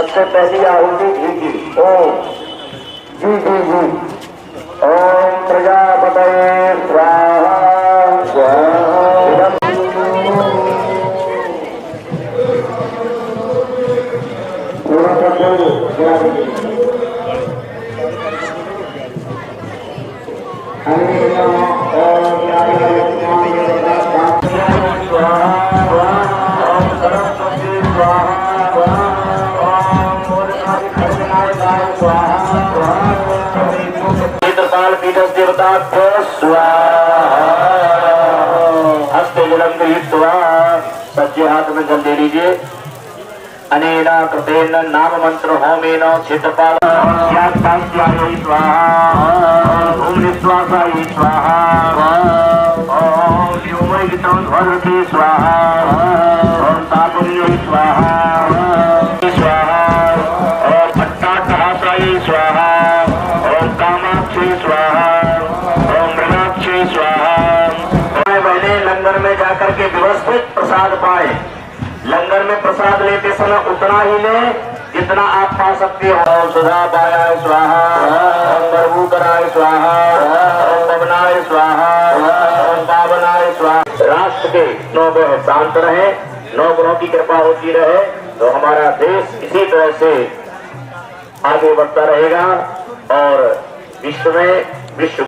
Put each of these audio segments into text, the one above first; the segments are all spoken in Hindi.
सबसे पहली आहुति घी की। ओम जी जी जी। ओम प्रजापतये स्वाहा स्वाहा। हस्ते जलम गृहीत्वा सज्जे हाथ में जल दे लीजिए। अनेना कृतेन नाम मंत्र होमेन क्षेत्रपाल स्वाहा ओम निश्वासाय स्वाहा ओम व्योमयितं ध्वरति स्वाहा ओम तापुण्य स्वाहा स्वाहा ओम भट्टाटहासाय स्वाहा ओम कामाक्षी स्वाहा ओम मृगाक्षी स्वाहा। मैंने लंगर में जाकर के व्यवस्थित प्रसाद पाए। लंगर में प्रसाद लेते समय उतना ही ले जितना आप पा सकते हो। ओम सुधा पायाय स्वाहा ओम प्रभु कराय स्वाहा ओम पवनाय स्वाहा ओम पावनाय स्वाहा। राष्ट्र के 9 ग्रह शांत रहे, 9 ग्रहों की कृपा होती रहे तो हमारा देश इसी तरह से आगे बढ़ता रहेगा और विश्व में विश्व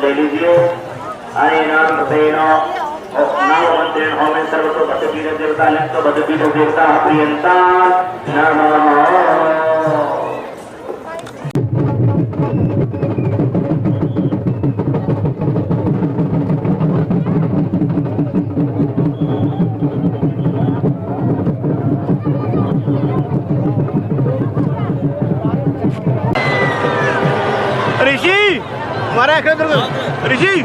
ले लीजिए। सर्वतो भद्रपीठ देवता लिप्त भद्रपीठ देवता प्रियंता नमः। ऋषि हमारा ऋषि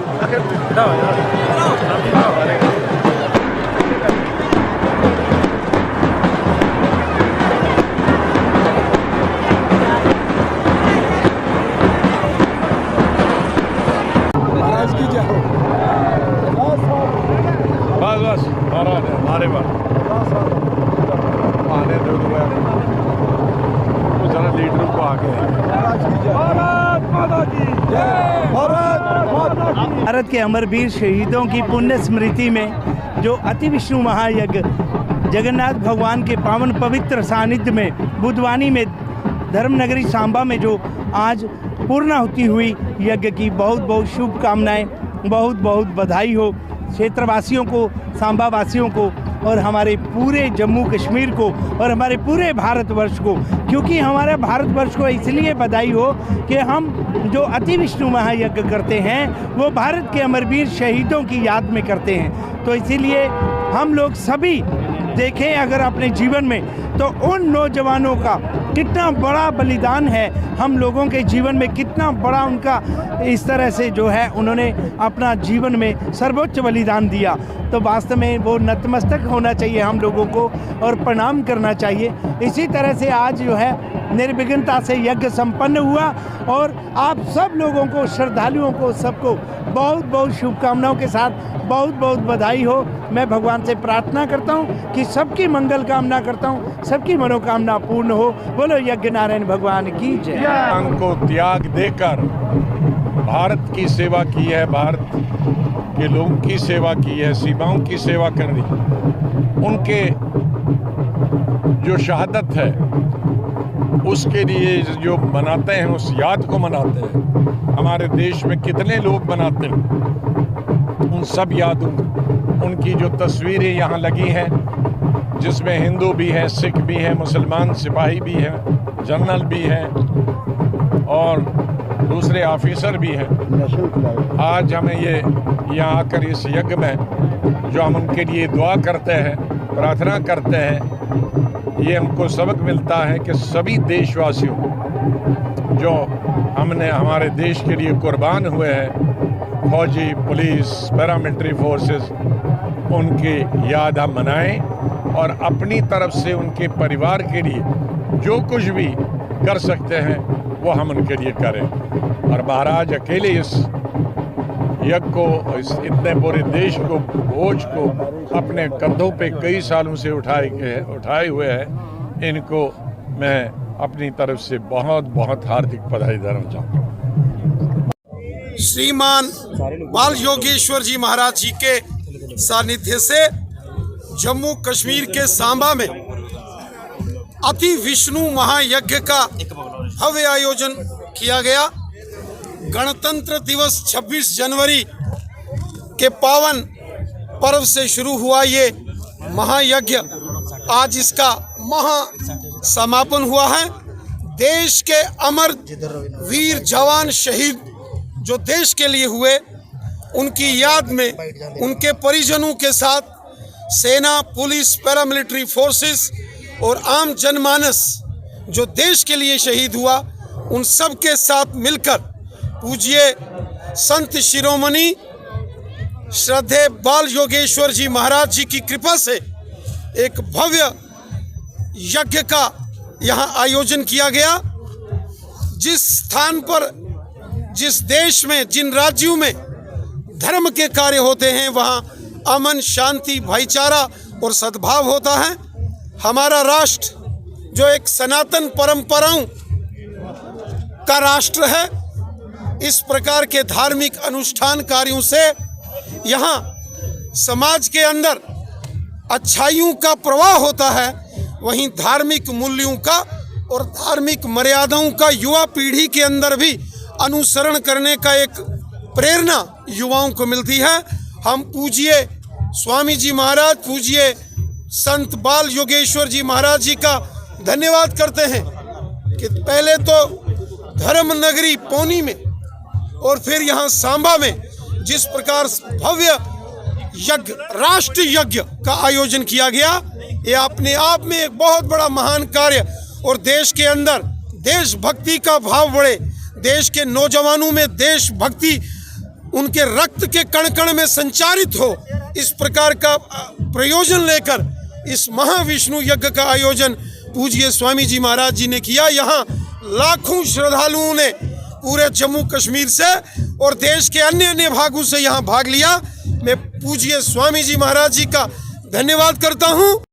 बस हमारे बार आने दो तो जरा लीडरों को आगे। भारत के अमरवीर शहीदों की पुण्य स्मृति में जो अति विष्णु महायज्ञ जगन्नाथ भगवान के पावन पवित्र सानिध्य में बुधवानी में धर्मनगरी सांबा में जो आज पूर्णाहुति हुई, यज्ञ की बहुत बहुत शुभकामनाएं, बहुत बहुत बधाई हो क्षेत्रवासियों को, सांबा वासियों को और हमारे पूरे जम्मू कश्मीर को और हमारे पूरे भारतवर्ष को। क्योंकि हमारे भारतवर्ष को इसलिए बधाई हो कि हम जो अति विष्णु महायज्ञ करते हैं वो भारत के अमरवीर शहीदों की याद में करते हैं। तो इसीलिए हम लोग सभी देखें अगर अपने जीवन में तो उन नौजवानों का कितना बड़ा बलिदान है, हम लोगों के जीवन में कितना बड़ा उनका इस तरह से जो है उन्होंने अपना जीवन में सर्वोच्च बलिदान दिया। तो वास्तव में वो नतमस्तक होना चाहिए हम लोगों को और प्रणाम करना चाहिए। इसी तरह से आज जो है निर्विघ्नता से यज्ञ संपन्न हुआ और आप सब लोगों को, श्रद्धालुओं को, सबको बहुत बहुत शुभकामनाओं के साथ बहुत बहुत बधाई हो। मैं भगवान से प्रार्थना करता हूँ कि सबकी मंगल कामना करता हूँ, सबकी मनोकामना पूर्ण हो। बोलो यज्ञ नारायण भगवान की जय। जान को त्याग देकर भारत की सेवा की है, भारत के लोगों की सेवा की है, सीमाओं की सेवा कर दी। उनके जो शहादत है उसके लिए जो मनाते हैं, उस याद को मनाते हैं। हमारे देश में कितने लोग मनाते हैं, उन सब यादों उनकी जो तस्वीरें यहाँ लगी हैं, जिसमें हिंदू भी है, सिख भी है, मुसलमान सिपाही भी है, जनरल भी है और दूसरे ऑफिसर भी हैं। आज हमें ये यहाँ आकर इस यज्ञ में जो हम उनके लिए दुआ करते हैं, प्रार्थना करते हैं, ये हमको सबक मिलता है कि सभी देशवासियों जो हमने हमारे देश के लिए कुर्बान हुए हैं, फौजी, पुलिस, पैरामिलिट्री फोर्सेस, उनकी याद हम मनाएं और अपनी तरफ से उनके परिवार के लिए जो कुछ भी कर सकते हैं वो हम उनके लिए करें। और महाराज अकेले इस यज्ञ को, इस इतने पूरे देश को, बोझ को अपने कंधों पे कई सालों से उठाए हुए हैं। इनको मैं अपनी तरफ से बहुत बहुत हार्दिक बधाई देना चाहूँगा। श्रीमान बाल योगेश्वर जी महाराज जी के सानिध्य से जम्मू कश्मीर के सांबा में अति विष्णु महायज्ञ का भव्य आयोजन किया गया। गणतंत्र दिवस 26 जनवरी के पावन पर्व से शुरू हुआ ये महायज्ञ, आज इसका महा समापन हुआ है। देश के अमर वीर जवान शहीद जो देश के लिए हुए, उनकी याद में उनके परिजनों के साथ सेना, पुलिस, पैरामिलिट्री फोर्सेस और आम जनमानस जो देश के लिए शहीद हुआ, उन सब के साथ मिलकर पूज्य संत शिरोमणि श्रद्धेय बाल योगेश्वर जी महाराज जी की कृपा से एक भव्य यज्ञ का यहाँ आयोजन किया गया। जिस स्थान पर, जिस देश में, जिन राज्यों में धर्म के कार्य होते हैं, वहाँ अमन, शांति, भाईचारा और सद्भाव होता है। हमारा राष्ट्र जो एक सनातन परंपराओं का राष्ट्र है, इस प्रकार के धार्मिक अनुष्ठान कार्यों से यहाँ समाज के अंदर अच्छाइयों का प्रवाह होता है, वहीं धार्मिक मूल्यों का और धार्मिक मर्यादाओं का युवा पीढ़ी के अंदर भी अनुसरण करने का एक प्रेरणा युवाओं को मिलती है। हम पूज्य स्वामी जी महाराज, पूज्य संत बाल योगेश्वर जी महाराज जी का धन्यवाद करते हैं कि पहले तो धर्म नगरी पौनी में और फिर यहाँ सांबा में जिस प्रकार भव्य यज्ञ, राष्ट्र यज्ञ का आयोजन किया गया, ये अपने आप में एक बहुत बड़ा महान कार्य और देश के अंदर देशभक्ति का भाव बढ़े, देश के नौजवानों में देशभक्ति उनके रक्त के कण कण में संचारित हो, इस प्रकार का प्रयोजन लेकर इस महाविष्णु यज्ञ का आयोजन पूज्य स्वामी जी महाराज जी ने किया। यहाँ लाखों श्रद्धालुओं ने पूरे जम्मू कश्मीर से और देश के अन्य अन्य भागों से यहाँ भाग लिया। मैं पूज्य स्वामी जी महाराज जी का धन्यवाद करता हूँ।